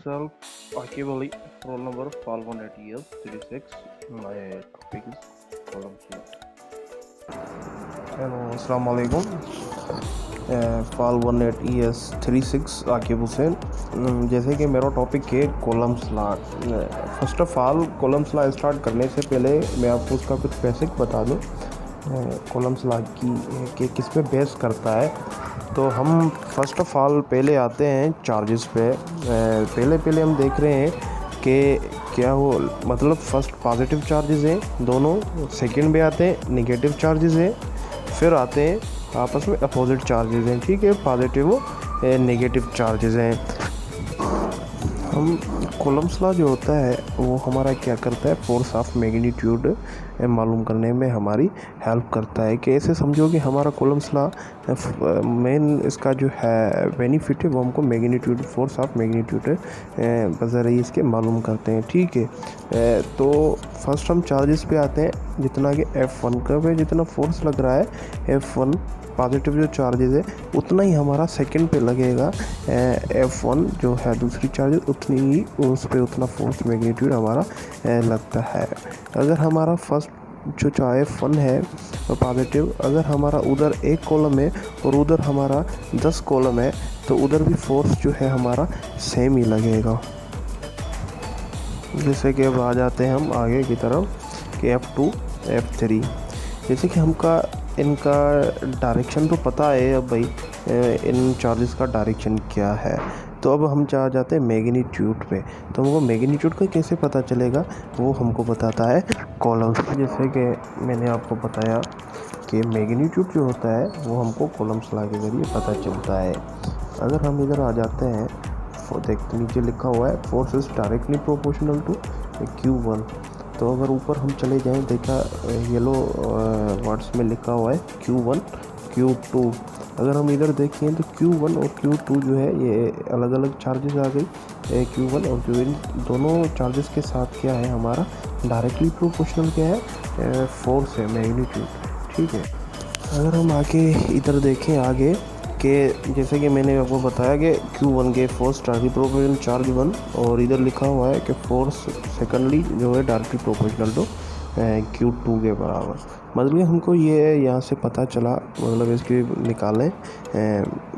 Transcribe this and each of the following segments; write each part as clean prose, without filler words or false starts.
myself, Akib Ali, roll number Fall 1 years 36. My topic is column C. Hello अस्सलाम वालेकुम। फाल 18 ES 36 Aqib Hussain. जैसे कि मेरा टॉपिक है columns law. First of all columns law start करने से पहले मैं आपको उसका कुछ बेसिक बता दूं। कॉलम्स लॉ की कि किस पे बेस करता है। तो हम फर्स्ट ऑफ ऑल पहले आते हैं चार्जेस पे। पहले हम देख रहे हैं कि क्या हो, मतलब फर्स्ट पॉजिटिव चार्जेस हैं दोनों, सेकंड पे आते हैं नेगेटिव चार्जेस हैं, फिर आते हैं आपस में अपोजिट चार्जेस हैं। ठीक है, पॉजिटिव नेगेटिव चार्जेस हैं। हम कॉलम्स लॉ जो होता है वो हमारा क्या करता है, फोर्स ऑफ मैग्नीट्यूड मालूम करने में हमारी हेल्प करता है। कि ऐसे समझो कि हमारा कॉलम्स लॉ मेन इसका जो है बेनिफिट है वो हमको मैग्नीट्यूड, फोर्स ऑफ मैग्नीट्यूड बज़रिए इसके मालूम करते हैं। ठीक है, तो फर्स्ट हम चार्जेस पे आते हैं। जितना कि F1 का पे जितना फोर्स लग रहा है F1 पॉजिटिव जो चार्जेस है उतना ही हमारा सेकंड पे लगेगा F1 जो है दूसरी चार्जेस, उतनी ही उस पे उतना फोर्स मैग्नीट्यूड हमारा लगता है। अगर हमारा फर्स्ट जो चाहे F1 है पॉजिटिव, अगर हमारा उधर एक कॉलम है और उधर हमारा 10 कॉलम है तो उधर भी फोर्स जो है हमारा सेम ही लगेगा। जैसे कि अब आ जाते हैं हम आगे की तरफ कि F2 F3। जैसे कि हमका इनका डायरेक्शन तो पता है। अब भाई इन चार्जेस का डायरेक्शन क्या है, तो अब हम जा जाते हैं मैग्नीट्यूड पे। तो हमको मैग्नीट्यूड का कैसे पता चलेगा, वो हमको बताता है कॉलम्स। जैसे कि मैंने आपको बताया कि मैग्नीट्यूड जो होता है वो हमको कॉलम्स लॉ के ज़रिए पता चलता है। अगर हम इधर आ जाते हैं, देख नीचे लिखा हुआ है force is directly proportional to Q1। तो अगर ऊपर हम चले जाएं, देखा येलो वर्ड्स में लिखा हुआ है Q1 Q2। अगर हम इधर देखें तो Q1 और Q2 जो है ये अलग अलग चार्जेस आ गई। Q1 और Q2 दोनों चार्जेस के साथ क्या है हमारा डायरेक्टली प्रोपोर्शनल क्या है, फोर्स है, मैग्नीट्यूड। ठीक है, अगर हम आगे इधर देखें आगे कि जैसे कि मैंने आपको बताया कि Q1 के फोर्स डायरेक्टली प्रोपोर्शनल चार्ज 1, और इधर लिखा हुआ है कि फोर्स सेकेंडली जो है डायरेक्टली प्रोपोर्शनल टू Q2 के बराबर। मतलब कि हमको ये यहाँ से पता चला, मतलब इसके निकालें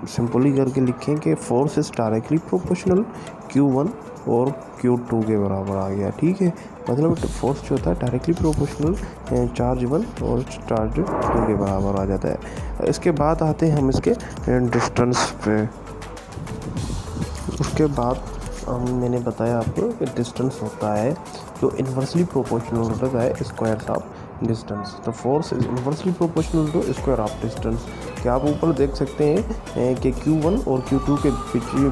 सिंपली करके लिखें कि force is directly proportional Q1 और Q2 के बराबर आ गया। ठीक है, मतलब फोर्स जो होता है डायरेक्टली प्रोपोर्शनल चार्ज 1 और चार्ज 2 के बराबर आ जाता है। इसके बाद आते हैं हम इसके डिस्टेंस पे। उसके बाद मैंने बताया आपको कि डिस्टेंस होता है जो इन्वर्सली प्रोपोर्शनल होता है स्क्वायर ऑफ डिस्टेंस। तो force is inversely proportional to square of distance. क्या आप ऊपर देख सकते हैं कि Q1 और Q2 के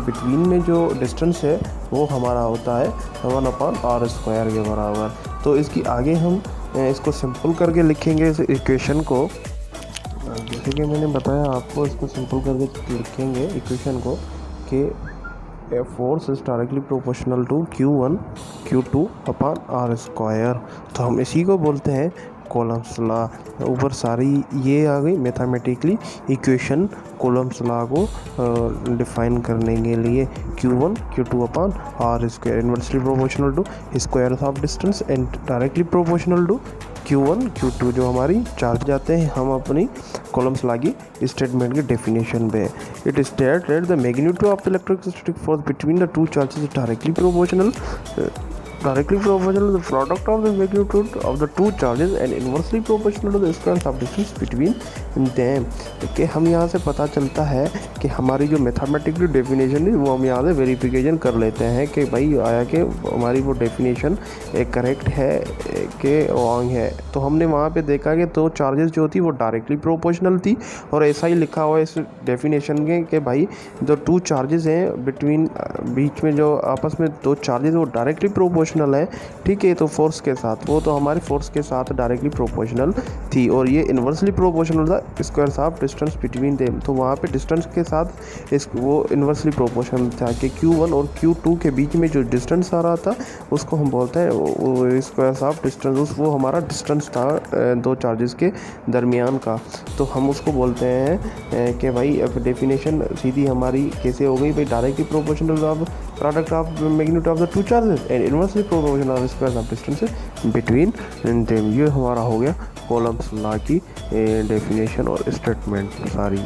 बिटवीन में जो डिस्टेंस है वो हमारा होता है 1/r² के बराबर। तो इसकी आगे हम इसको सिंपल करके लिखेंगे इस इक्वेशन को। जैसे कि मैंने बताया आपको, इसको सिंपल करके लिखेंगे इक्वेशन को कि force is directly proportional to Q1 Q2/r²। तो हम इसी को बोलते हैं कॉलम्स लॉ। ऊपर सारी ये आ गई मैथमेटिकली इक्वेशन कॉलम्स लॉ को डिफाइन करने के लिए। Q1 Q2/r² inversely proportional to square of distance and directly proportional to Q1 Q2 जो हमारी चार्ज जाते हैं हम अपनी कॉलम्स लॉ की स्टेटमेंट के डेफिनेशन पे। It state that the magnitude of the electrostatic force between the two charges directly proportional the product of the magnitude of the two charges and inversely proportional to the square of distance between them। कि हम यहाँ से पता चलता है कि हमारी जो मैथमेटिकल डेफिनेशन है वो हम यहाँ से वेरिफिकेशन कर लेते हैं कि भाई आया कि हमारी वो डेफिनेशन करेक्ट है कि रॉन्ग है। तो हमने वहाँ पे देखा कि दो चार्जेस जो थी वो डायरेक्टली प्रोपोर्शनल थी, और ऐसा ही लिखा हुआ है इस डेफिनेशन के कि भाई जो टू चार्जेस हैं बीच में जो आपस में दो चार्जेस वो डायरेक्टली प्रोपोर्शनल है। ठीक है, तो फोर्स के साथ वो तो हमारे फोर्स के साथ डायरेक्टली प्रोपोर्शनल थी, और ये इन्वर्सली प्रोपोर्शनल था square of distance between them. तो वहाँ पे डिस्टेंस के साथ वो इन्वर्सली प्रोपोर्शनल था कि Q1 और Q2 के बीच में जो डिस्टेंस आ रहा था उसको हम बोलते हैं स्क्वायर ऑफ डिस्टेंस। वो हमारा डिस्टेंस था दो चार्जेस के दरमियान का। तो हम उसको बोलते हैं कि भाई अब डेफिनेशन सीधी हमारी कैसे हो गई, भाई directly proportional of product of magnitude of the two charges and inversely proportional of squares of distances between them। ये हमारा हो गया कॉलम्स लॉ की डेफिनेशन और स्टेटमेंट सारी।